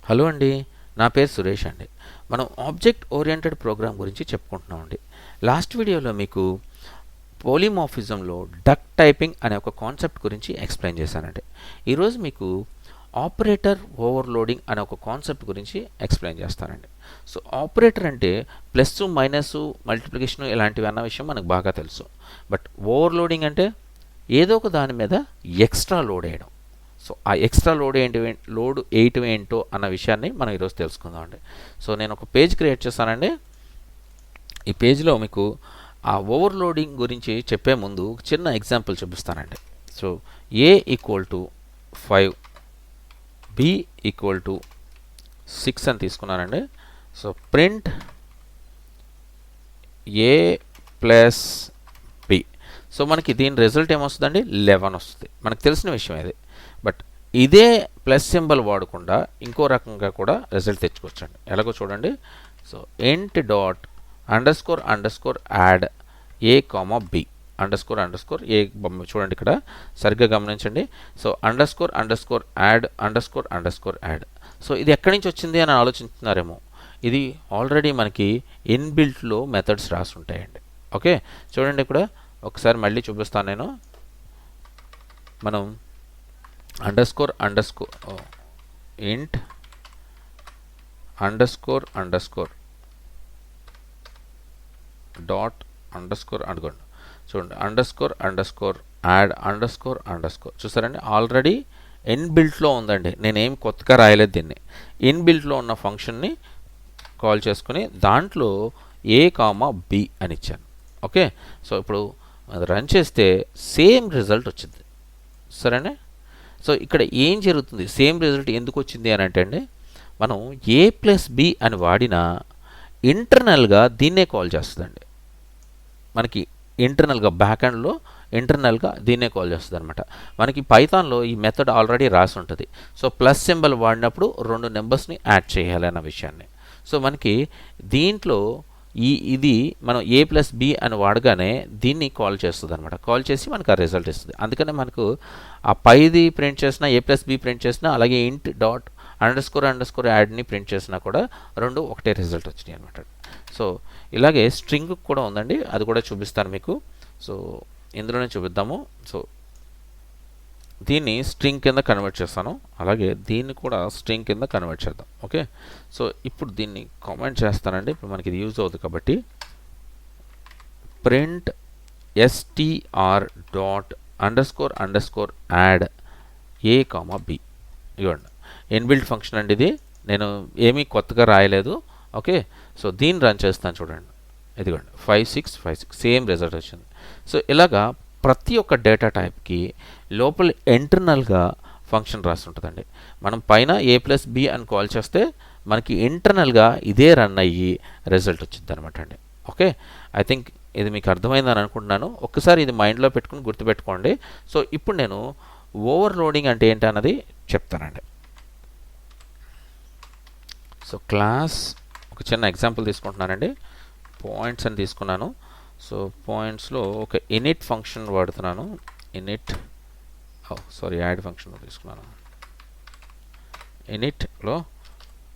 Hello అండి, నా పేరు సురేష్ అండి. మనం ఆబ్జెక్ట్ ఓరియంటెడ్ ప్రోగ్రామ్ గురించి చెప్పుకుంటున్నామండి. లాస్ట్ వీడియోలో మీకు పోలిమార్ఫిజంలో డక్ టైపింగ్ అనే ఒక కాన్సెప్ట్ గురించి ఎక్స్ప్లెయిన్ చేశానండి. ఈరోజు మీకు ఆపరేటర్ ఓవర్లోడింగ్ అనే ఒక కాన్సెప్ట్ గురించి ఎక్స్ప్లెయిన్ చేస్తానండి. సో ఆపరేటర్ అంటే ప్లస్ మైనస్ మల్టిప్లికేషన్ ఇలాంటివి అన్న విషయం మనకు బాగా తెలుసు. బట్ ఓవర్లోడింగ్ అంటే ఏదో ఒక దాని మీద ఎక్స్ట్రా లోడ్ వేయడం. సో ఆ ఎక్స్ట్రా లోడ్ వేయటం ఏంటో అన్న విషయాన్ని మనం ఈరోజు తెలుసుకుందాం అండి. సో నేను ఒక పేజ్ క్రియేట్ చేస్తానండి. ఈ పేజ్లో మీకు ఆ ఓవర్లోడింగ్ గురించి చెప్పే ముందు ఒక చిన్న ఎగ్జాంపుల్ చూపిస్తానండి. So A equal to 5, B equal to 6 అని తీసుకున్నానండి. So print A plus B. So మనకి దీని రిజల్ట్ ఏమొస్తుందండి? 11 వస్తుంది. మనకు తెలిసిన విషయం ఇది. బట్ ఇదే ప్లస్ సింబల్ వాడకుండా ఇంకో రకంగా కూడా రిజల్ట్ తెచ్చుకోవచ్చండి. ఎలాగో చూడండి. So ఎంట్ dot underscore add A comma B underscore ఏ. చూడండి ఇక్కడ సరిగ్గా గమనించండి. So underscore add. సో ఇది ఎక్కడి నుంచి వచ్చింది అని ఆలోచిస్తున్నారేమో. ఇది ఆల్రెడీ మనకి ఇన్బిల్ట్లో మెథడ్స్ రాసి ఉంటాయండి. ఓకే, చూడండి ఇక్కడ ఒకసారి మళ్ళీ చూపిస్తాను నేను. మనం అండర్స్కోర్ ఇంట్ అండర్స్కోర్ డాట్ అనుకోండి. చూడండి అండర్స్కోర్ యాడ్ అండర్స్కోర్ చూసారండి, ఆల్రెడీ ఇన్బిల్ట్లో ఉందండి. నేనేం కొత్తగా రాయలేదు దీన్ని. ఇన్బిల్ట్లో ఉన్న ఫంక్షన్ని కాల్ చేసుకుని దాంట్లో ఏ కామా బి అని ఇచ్చాను. ఓకే, సో ఇప్పుడు రన్ చేస్తే సేమ్ రిజల్ట్ వచ్చింది. సరేనే. సో ఇక్కడ ఏం జరుగుతుంది, సేమ్ రిజల్ట్ ఎందుకు వచ్చింది అని అంటే అండి, మనం ఏ ప్లస్ బి అని వాడినా ఇంటర్నల్గా దీన్నే కాల్ చేస్తుందండి. మనకి ఇంటర్నల్గా బ్యాక్ ఎండ్లో ఇంటర్నల్గా దీన్నే కాల్ చేస్తుంది అనమాట. మనకి పైథాన్లో ఈ మెథడ్ ఆల్రెడీ రాసి ఉంటుంది. సో ప్లస్ సింబల్ వాడినప్పుడు 2 నెంబర్స్ని యాడ్ చేయాలి అన్న విషయాన్ని. సో మనకి దీంట్లో ఇది మనం ఏ ప్లస్ బి అని వాడగానే దీన్ని కాల్ చేస్తుంది అనమాట. కాల్ చేసి మనకు ఆ రిజల్ట్ ఇస్తుంది. అందుకనే మనకు ఆ పైది ప్రింట్ చేసినా ఏ ప్లస్ బి ప్రింట్ చేసినా, అలాగే ఇంట్ డాట్ అండర్స్కోర్ యాడ్ని ప్రింట్ చేసినా కూడా రెండు ఒకటే రిజల్ట్ వచ్చినాయి అనమాట. సో ఇలాగే స్ట్రింగ్ కూడా ఉందండి, అది కూడా చూపిస్తాను మీకు. సో ఇందులోనే చూపిద్దాము. సో దీన్ని స్ట్రింగ్ కింద కన్వర్ట్ చేస్తాను, అలాగే దీన్ని కూడా స్ట్రింగ్ కింద కన్వర్ట్ చేద్దాం. ఓకే, సో ఇప్పుడు దీన్ని కామెంట్ చేస్తానండి. ఇప్పుడు మనకి ఇది యూజ్ అవుతుంది కాబట్టి print str dot underscore add A comma B. ఇవ్వండి, ఇన్బిల్ట్ ఫంక్షన్ అండి ఇది. నేను ఏమీ కొత్తగా రాయలేదు. ఓకే, సో దీన్ని రన్ చేస్తాను. చూడండి, ఇదిగోండి 5 6 సేమ్ రిజల్ట్ వచ్చింది. సో ఇలాగా ప్రతి ఒక్క డేటా టైప్కి లోపల ఇంటర్నల్గా ఫంక్షన్ రాసి ఉంటుందండి. మనం పైన ఏ ప్లస్ బి అని కాల్ చేస్తే మనకి ఇంటర్నల్గా ఇదే రన్ అయ్యి రిజల్ట్ వచ్చింది అనమాట అండి. ఓకే, ఐ థింక్ ఇది మీకు అర్థమైందని అనుకుంటున్నాను. ఒక్కసారి ఇది మైండ్లో పెట్టుకుని గుర్తుపెట్టుకోండి. సో ఇప్పుడు నేను ఓవర్లోడింగ్ అంటే ఏంటి అన్నది చెప్తానండి. సో క్లాస్ ఒక చిన్న ఎగ్జాంపుల్ తీసుకుంటున్నానండి. పాయింట్స్ అని తీసుకున్నాను. సో పాయింట్స్లో ఒక ఇనిట్ ఫంక్షన్ వాడుతున్నాను. యాడ్ ఫంక్షన్ తీసుకున్నాను. ఇనిట్లో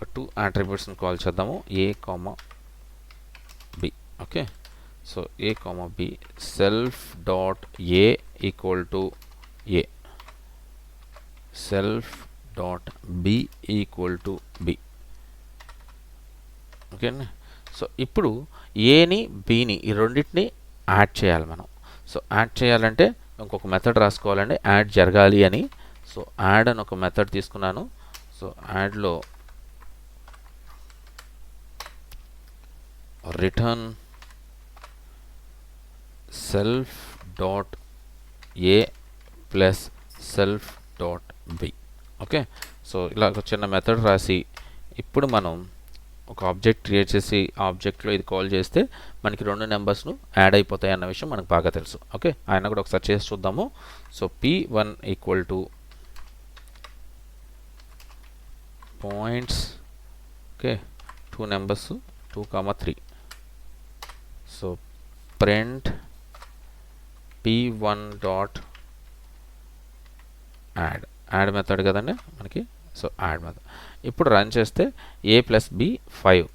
2 అట్రిబ్యూట్స్ని కాల్ చేద్దాము, A comma B. Okay, so A comma B self dot A equal to A, self dot B equal to B. Okay అండి. సో ఇప్పుడు ఏని బిని ఈ రెండింటిని యాడ్ చేయాలి మనం. సో యాడ్ చేయాలంటే ఇంకొక మెథడ్ రాసుకోవాలండి, యాడ్ జరగాలి అని. సో యాడ్ అని ఒక మెథడ్ తీసుకున్నాను. సో యాడ్లో return self dot A plus self dot B. Okay, so ఇలా ఒక చిన్న మెథడ్ రాసి ఇప్పుడు మనం ఒక ఆబ్జెక్ట్ క్రియేట్ చేసి ఆ ఆబ్జెక్ట్లో ఇది కాల్ చేస్తే మనకి 2 నెంబర్స్ను యాడ్ అయిపోతాయి అన్న విషయం మనకు బాగా తెలుసు. ఓకే, ఆయన కూడా ఒకసారి చేసి చూద్దాము. So p1 equal to points. Okay, 2 numbers 2, 3. So print p1 dot add method కదండి మనకి. సో యాడ్ మెథడ్ ఇప్పుడు రన్ చేస్తే a plus B 5,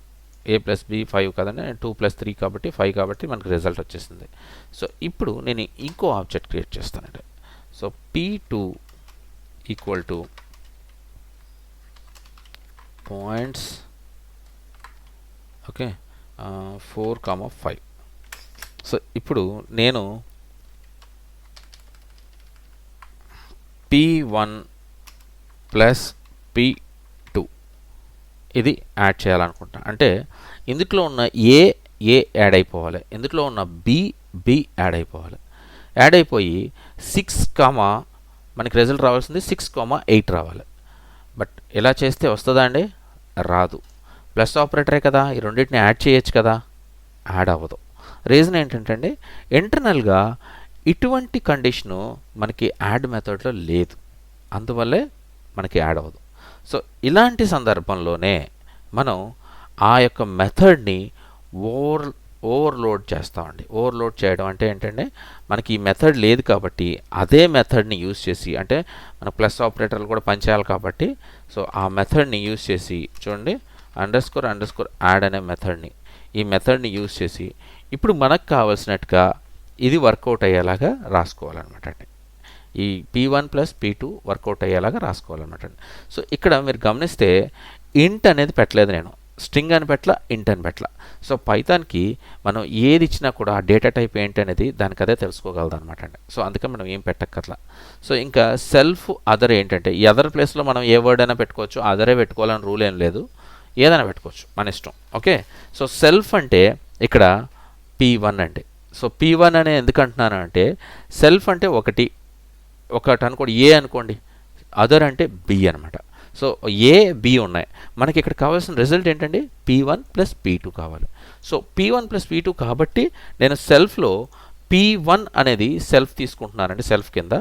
a plus B 5 కదండి, 2 ప్లస్ 3 కాబట్టి 5 కాబట్టి మనకు రిజల్ట్ వచ్చేసింది. సో ఇప్పుడు నేను ఇంకో ఆబ్జెక్ట్ క్రియేట్ చేస్తానండి. So p2 equal to points okay 4,5. So ఇప్పుడు నేను p1 ప్లస్ p2 ఇది యాడ్ చేయాలనుకుంటా. అంటే ఇందులో ఉన్న ఏ యాడ్ అయిపోవాలి, ఇందులో ఉన్న బి యాడ్ అయిపోవాలి. యాడ్ అయిపోయి 6, మనకి రిజల్ట్ రావాల్సింది 6,8 రావాలి. బట్ ఇలా చేస్తే వస్తుందా అండి? రాదు. ప్లస్ ఆపరేటరే కదా, ఈ రెండింటిని యాడ్ చేయొచ్చు కదా, యాడ్ అవ్వదు. రీజన్ ఏంటంటే అండి, ఇంటర్నల్గా ఇటువంటి కండిషను మనకి యాడ్ మెథడ్లో లేదు, అందువల్లే మనకి యాడ్ అవ్వదు. సో ఇలాంటి సందర్భంలోనే మనం ఆ యొక్క మెథడ్ని ఓవర్లోడ్ చేస్తామండి. ఓవర్లోడ్ చేయడం అంటే ఏంటంటే, మనకి ఈ మెథడ్ లేదు కాబట్టి అదే మెథడ్ని యూజ్ చేసి, అంటే మన ప్లస్ ఆపరేటర్లు కూడా పనిచేయాలి కాబట్టి, సో ఆ మెథడ్ని యూజ్ చేసి చూడండి, అండర్స్కోర్ యాడ్ అనే మెథడ్ని, ఈ మెథడ్ని యూజ్ చేసి ఇప్పుడు మనకు కావాల్సినట్టుగా ఇది వర్కౌట్ అయ్యేలాగా రాసుకోవాలన్నమాట అండి. ఈ p1 ప్లస్ p2 వర్కౌట్ అయ్యేలాగా రాసుకోవాలన్నమాట అండి. సో ఇక్కడ మీరు గమనిస్తే ఇంట్ అనేది పెట్టలేదు, నేను స్ట్రింగ్ అని పెట్టలా, ఇంట్ అని పెట్టలా. సో పైథాన్కి మనం ఏది ఇచ్చినా కూడా ఆ డేటా టైప్ ఏంటి అనేది దానికి అదే తెలుసుకోగలదు అనమాట అండి. సో అందుకని మనం ఏం పెట్టక్కర్లా. సో ఇంకా సెల్ఫ్ అదర్ ఏంటంటే, ఈ అదర్ ప్లేస్లో మనం ఏ వర్డ్ అయినా పెట్టుకోవచ్చు, అదరే పెట్టుకోవాలని రూల్ ఏం లేదు, ఏదైనా పెట్టుకోవచ్చు మన ఇష్టం. ఓకే, సో సెల్ఫ్ అంటే ఇక్కడ p1 అండి. సో p1 అనే ఎందుకు అంటున్నాను అంటే, సెల్ఫ్ అంటే ఒకటి అనుకోండి, ఏ అనుకోండి, అదర్ అంటే బి అనమాట. సో ఏ బి ఉన్నాయి. మనకి ఇక్కడ కావాల్సిన రిజల్ట్ ఏంటంటే p1 ప్లస్ p2 కావాలి. సో p1 ప్లస్ p2 కాబట్టి నేను సెల్ఫ్లో p1 అనేది సెల్ఫ్ తీసుకుంటున్నానండి, సెల్ఫ్ కింద,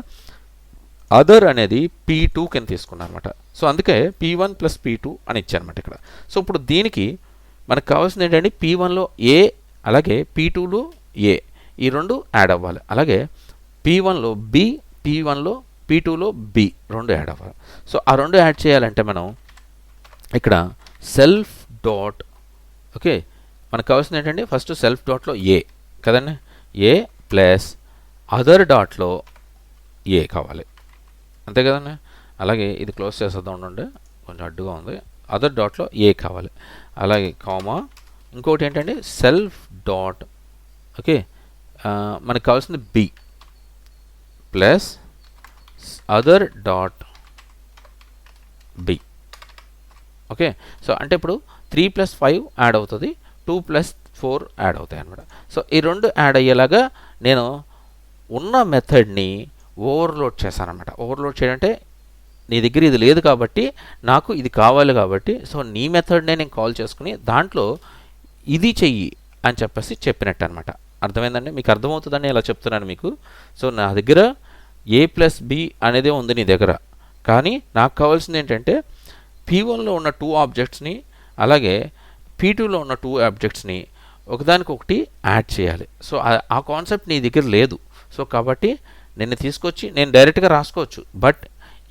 అదర్ అనేది p2 కింద తీసుకున్నాను అనమాట. సో అందుకే p1 ప్లస్ p2 అని ఇచ్చానమాట ఇక్కడ. సో ఇప్పుడు దీనికి మనకు కావాల్సింది ఏంటంటే, p1లో ఏ అలాగే p2లో ఏ, ఈ రెండు యాడ్ అవ్వాలి. అలాగే p1లో బి, p1లో p2లో బి రెండు యాడ్ అవ్వాలి. సో ఆ రెండు యాడ్ చేయాలంటే మనం ఇక్కడ సెల్ఫ్ డాట్, ఓకే, మనకు కావాల్సింది ఏంటంటే ఫస్ట్ సెల్ఫ్ డాట్లో ఏ కదండి, ఏ ప్లస్ అదర్ డాట్లో ఏ కావాలి, అంతే కదండి. అలాగే ఇది క్లోజ్ చేసేద్దాం ఉండండి, కొంచెం అడ్డుగా ఉంది. అదర్ డాట్లో ఏ కావాలి, అలాగే కామా, ఇంకోటి ఏంటంటే సెల్ఫ్ డాట్, ఓకే, మనకు కావాల్సింది B plus other dot B. Okay, so అంటే ఇప్పుడు 3 ప్లస్ 5 యాడ్ అవుతుంది, 2 ప్లస్ 4 యాడ్ అవుతాయి అనమాట. సో ఈ రెండు యాడ్ అయ్యేలాగా నేను ఉన్న మెథడ్ని ఓవర్లోడ్ చేశానమాట. ఓవర్లోడ్ చేయడం అంటే, నీ దగ్గర ఇది లేదు కాబట్టి నాకు ఇది కావాలి కాబట్టి, సో నీ మెథడ్నే నేను కాల్ చేసుకుని దాంట్లో ఇది చెయ్యి అని చెప్పేసి చెప్పినట్టు అనమాట. అర్థమైందండి? మీకు అర్థమవుతుందని ఇలా చెప్తున్నాను మీకు. సో నా దగ్గర ఏ ప్లస్ బి అనేదే ఉంది నీ దగ్గర, కానీ నాకు కావాల్సింది ఏంటంటే p1లో ఉన్న 2 ఆబ్జెక్ట్స్ని అలాగే p2లో ఉన్న 2 ఆబ్జెక్ట్స్ని ఒకదానికొకటి యాడ్ చేయాలి. సో ఆ కాన్సెప్ట్ నీ దగ్గర లేదు. సో కాబట్టి నేను తీసుకొచ్చి నేను డైరెక్ట్గా రాసుకోవచ్చు, బట్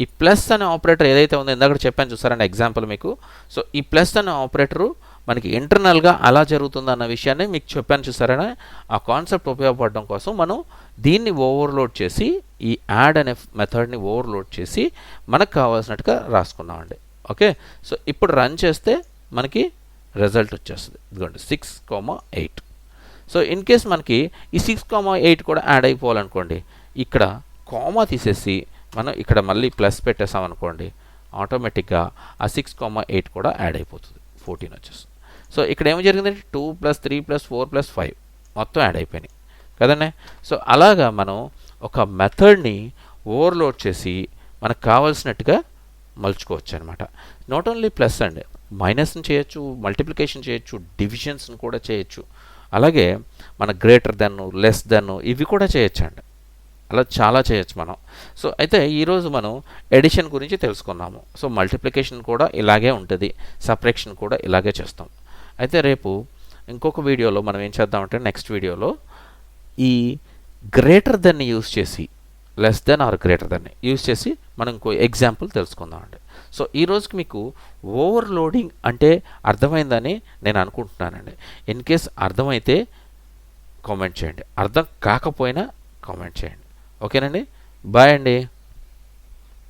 ఈ ప్లస్ అనే ఆపరేటర్ ఏదైతే ఉందో ఇందాక చెప్పాను చూసారండి ఎగ్జాంపుల్ మీకు. సో ఈ ప్లస్ అనే ఆపరేటరు మనకి ఇంటర్నల్గా అలా జరుగుతుందన్న విషయాన్ని మీకు చెప్పాను చూసారని, ఆ కాన్సెప్ట్ ఉపయోగపడడం కోసం మనం దీన్ని ఓవర్లోడ్ చేసి, ఈ యాడ్ అనే మెథడ్ని ఓవర్లోడ్ చేసి మనకు కావాల్సినట్టుగా రాసుకున్నామండి. ఓకే, సో ఇప్పుడు రన్ చేస్తే మనకి రిజల్ట్ వచ్చేస్తుంది, ఇదిగోండి 6,8. సో ఇన్ కేస్ మనకి ఈ 6,8 కూడా యాడ్ అయిపోవాలనుకోండి, ఇక్కడ కామా తీసేసి మనం ఇక్కడ మళ్ళీ ప్లస్ పెట్టేసాం అనుకోండి, ఆటోమేటిక్గా ఆ 6,8 కూడా యాడ్ అయిపోతుంది, 14 వచ్చేస్తుంది. సో ఇక్కడ ఏమి జరిగిందంటే 2 ప్లస్ 3 ప్లస్ 4 ప్లస్ 5 మొత్తం యాడ్ అయిపోయినాయి కదండి. సో అలాగా మనం ఒక మెథడ్ని ఓవర్లోడ్ చేసి మనకు కావాల్సినట్టుగా మలుచుకోవచ్చు అనమాట. నాట్ ఓన్లీ ప్లస్ అండి, మైనస్ని చేయొచ్చు, మల్టిప్లికేషన్ చేయొచ్చు, డివిజన్స్ని కూడా చేయొచ్చు, అలాగే మన గ్రేటర్ దెన్, లెస్ దెన్ ఇవి కూడా చేయొచ్చు అండి. అలా చాలా చేయొచ్చు మనం. సో అయితే ఈరోజు మనం ఎడిషన్ గురించి తెలుసుకున్నాము. సో మల్టిప్లికేషన్ కూడా ఇలాగే ఉంటుంది, సపరేషన్ కూడా ఇలాగే చేస్తాం. అయితే రేపు ఇంకొక వీడియోలో మనం ఏం చేద్దామంటే, నెక్స్ట్ వీడియోలో ఈ గ్రేటర్ దెన్ని యూజ్ చేసి less than or greater than use చేసి మనం ఇంకో ఎగ్జాంపుల్ తెలుసుకుందామండి. సో ఈ రోజుకి మీకు ఓవర్లోడింగ్ అంటే అర్థమైందని నేను అనుకుంటున్నానండి. ఇన్ కేస్ అర్థమైతే కామెంట్ చేయండి, అర్థం కాకపోయినా కామెంట్ చేయండి. ఓకేనండి, బాయ్ అండి.